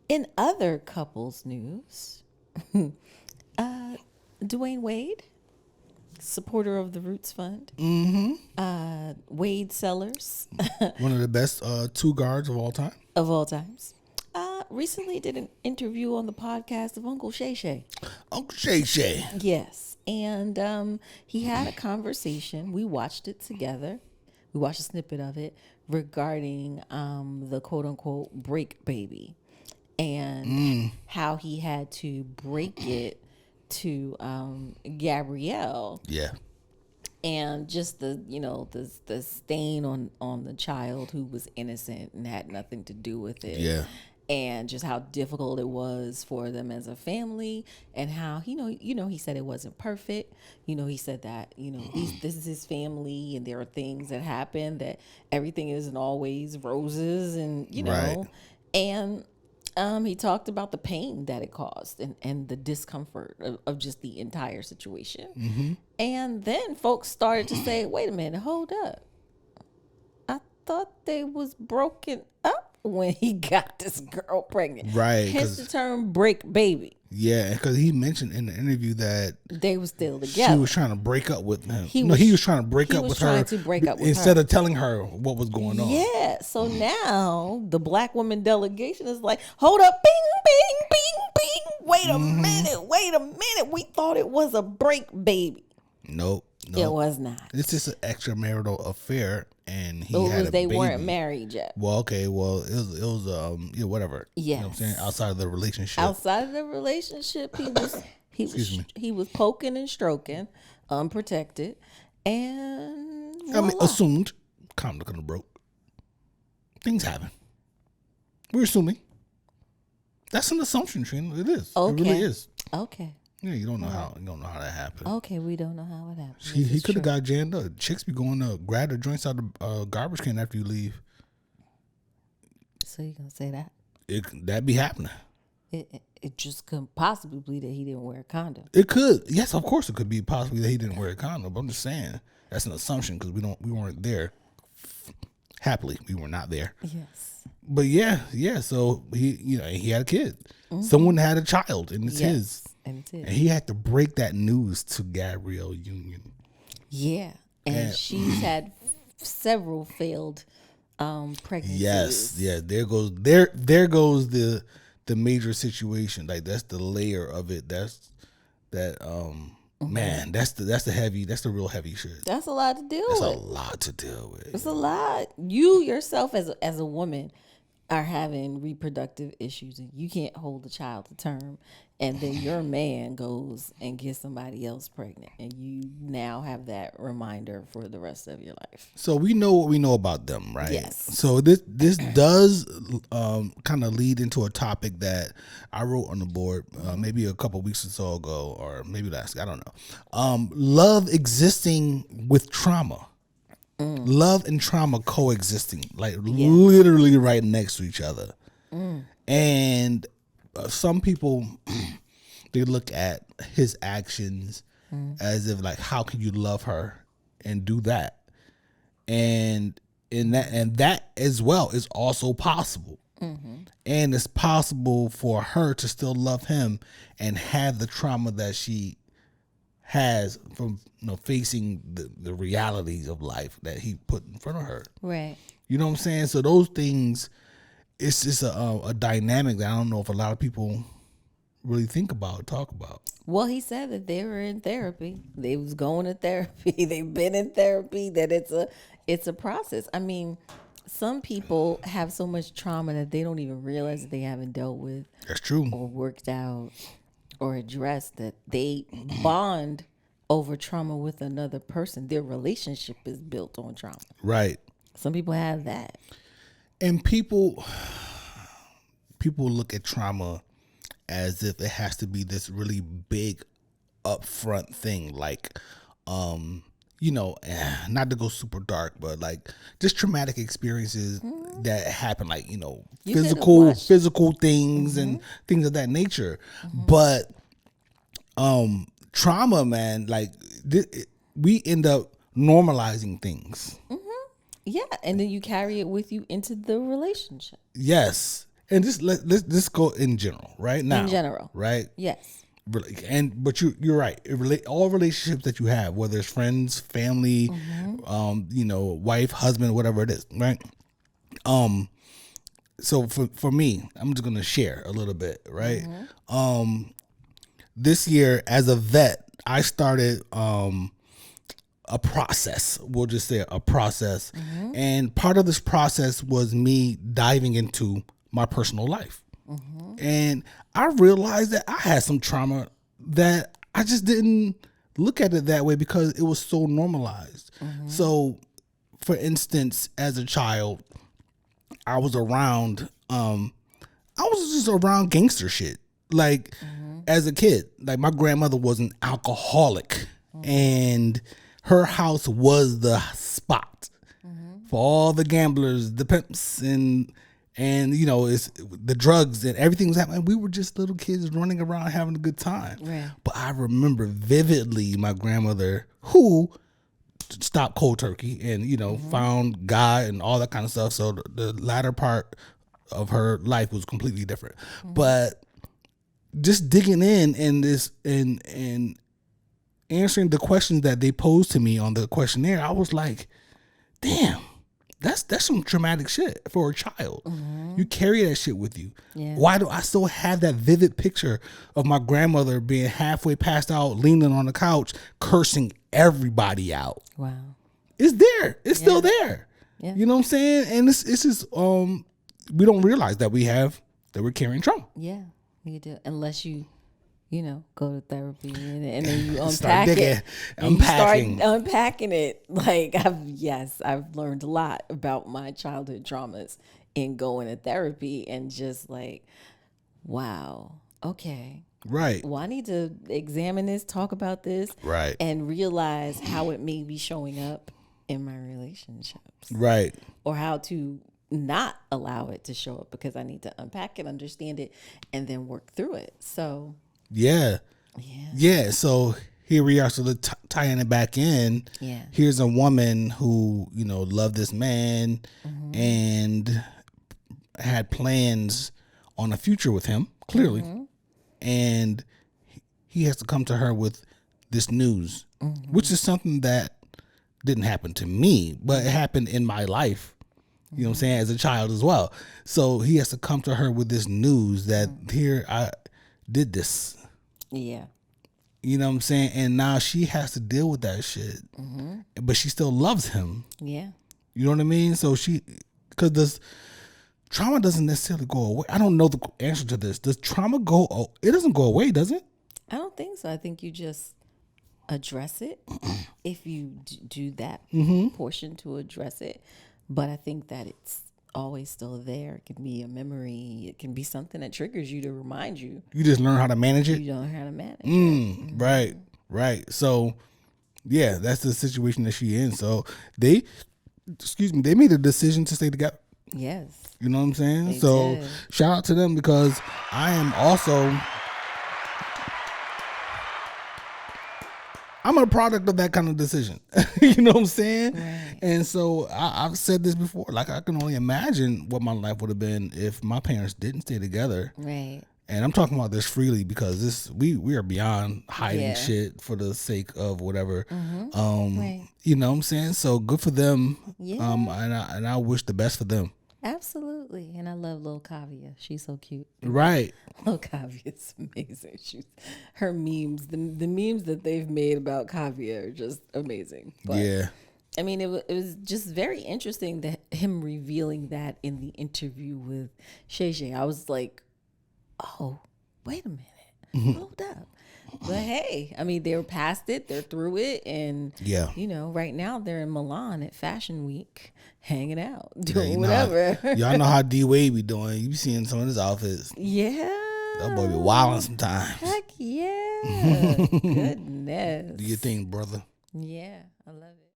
In other couples news, Dwayne Wade, supporter of the Roots Fund, Wade Sellers One of the best two guards of all time. of all times, recently did an interview on the podcast of Uncle Shay Shay. Uncle Shay Shay. Yes, and he had a conversation. We watched it together. We watched a snippet of it regarding the quote unquote break baby and how he had to break it to Gabrielle. Yeah. And just the stain on the child who was innocent and had nothing to do with it. Yeah. And just how difficult it was for them as a family, and how he said it wasn't perfect. He said that this is his family, and there are things that happen, that everything isn't always roses, and Right. and he talked about the pain that it caused, and the discomfort of just the entire situation. And then folks started to say, "Wait a minute, hold up! I thought they was broken up when he got this girl pregnant." Right, Hence 'cause- the term "break baby." Yeah, because he mentioned in the interview that They were still together. she was trying to break up with him. He he was was trying to break he up was with trying her to break up with instead her. of telling her what was going on. Yeah. So now the black woman delegation is like, "Hold up, bing, bing, bing, bing. Wait a minute. We thought it was a break baby. Nope. It was not. It's just an extramarital affair, and he had a They baby. weren't married yet. Well, okay. Well, it was whatever. You know what I'm saying? Yes. Outside of the relationship. Outside of the relationship, he was poking and stroking, unprotected, and I mean, voila. assumed. Kind of gonna broke. Things happen. We're assuming. That's an assumption, Trina. It is. Okay. It really is. Okay. Yeah, you don't know how that happened. Okay, we don't know how it happened. He This is could have true. got jammed up. Chicks be going to grab the joints out of the garbage can after you leave. So you gonna say that? That be happening. It just couldn't possibly be that he didn't wear a condom. It could. Yes, of course it could be possibly that he didn't wear a condom. But I'm just saying that's an assumption because we weren't there. Happily, we were not there. Yes. But yeah. So he had a kid. Someone had a child, and it's his. And it's his. And he had to break that news to Gabrielle Union. Yeah. And she's had several failed pregnancies. Yes, yeah. There goes the major situation. Like that's the layer of it. Man, that's the real heavy shit. That's a lot to deal That's with. a lot to deal with. It's a lot. You yourself as a woman are having reproductive issues, and you can't hold a child to term, and then your man goes and gets somebody else pregnant, and you now have that reminder for the rest of your life. So we know what we know about them, right? Yes. So this does kind of lead into a topic that I wrote on the board maybe a couple weeks or so ago, or maybe last. I don't know. Love existing with trauma. Love and trauma coexisting, like literally right next to each other. And some people they look at his actions as if like, how can you love her and do that? And that as well is also possible. And it's possible for her to still love him and have the trauma that she has from facing the realities of life that he put in front of her. Right. You know what I'm saying? So those things, it's just a dynamic that I don't know if a lot of people really think about, talk about. Well, he said that they were in therapy. They was going to therapy. They've been in therapy. That it's a process. I mean, some people have so much trauma that they don't even realize that they haven't dealt with That's true. or worked out or addressed, that they bond over trauma with another person. Their relationship is built on trauma. Right. Some people have that. And people look at trauma as if it has to be this really big upfront thing, like not to go super dark, but like just traumatic experiences that happen, like physical things and things of that nature. But trauma, man, like we end up normalizing things. Yeah, and then you carry it with you into the relationship. Yes. And let's go in general right now. In general. Right? Yes. But you're right. All relationships that you have, whether it's friends, family, wife, husband, whatever it is, right? So for me, I'm just gonna share a little bit, right? This year as a vet, I started a process. We'll just say a process, and part of this process was me diving into my personal life. And I realized that I had some trauma that I just didn't look at it that way because it was so normalized. So, for instance, as a child, I was just around gangster shit. Like, as a kid, like my grandmother was an alcoholic, and her house was the spot for all the gamblers, the pimps, and it's the drugs and everything was happening. We were just little kids running around having a good time. Right. But I remember vividly my grandmother, who stopped cold turkey and found God and all that kind of stuff. So the latter part of her life was completely different. But just digging in and this and answering the questions that they posed to me on the questionnaire, I was like, damn. That's some traumatic shit for a child. You carry that shit with you. Yeah. Why do I still have that vivid picture of my grandmother being halfway passed out, leaning on the couch, cursing everybody out? Wow. It's there. It's still there. Yeah. You know what I'm saying? And it's just we don't realize that we're carrying trauma. Yeah, you do. Unless you go to therapy and then you Start unpack digging, it. unpacking. You start unpacking it. Like I've learned a lot about my childhood traumas in going to therapy and just like, wow, okay. Right. Well, I need to examine this, talk about this, Right. and realize how it may be showing up in my relationships. Right. Or how to not allow it to show up because I need to unpack it, understand it, and then work through it. So Yeah. So here we are. So tying it back in. Yeah. Here's a woman who loved this man and had plans on a future with him, clearly, and he has to come to her with this news, which is something that didn't happen to me, but it happened in my life. You know what I'm saying, as a child as well. So he has to come to her with this news that here I did this. Yeah. You know what I'm saying? And now she has to deal with that shit. But she still loves him. Yeah. You know what I mean? So because trauma doesn't necessarily go away. I don't know the answer to this. Does trauma go? Oh, it doesn't go away, does it? I don't think so. I think you just address it if you do that portion to address it. But I think that it's always still there. It can be a memory. It can be something that triggers you to remind you. You just learn how to manage it? You learn how to manage it. Right. So, yeah, that's the situation that she in. So, they made a decision to stay together. Yes. You know what I'm saying? They So, did. shout out to them because I am also... I'm a product of that kind of decision. You know what I'm saying? Right. And so I've said this before. Like, I can only imagine what my life would have been if my parents didn't stay together. Right. And I'm talking about this freely because we are beyond hiding Yeah. shit for the sake of whatever. Right. You know what I'm saying? So good for them. Yeah. And I wish the best for them. Absolutely. And I love Lil Kavia. She's so cute. Right. Lil Kavia is amazing. Her memes, the memes that they've made about Kavia are just amazing. But, Yeah. I mean, it was just very interesting that him revealing that in the interview with Shay Shay. I was like, oh, wait a minute. Hold up. But hey, I mean, they're past it. They're through it. And, Yeah. right now they're in Milan at Fashion Week, hanging out, doing whatever. Y'all know how D Wade be doing. You be seeing some of his outfits. Yeah. That boy be wilding sometimes. Heck yeah. Goodness. Do your thing, brother. Yeah, I love it.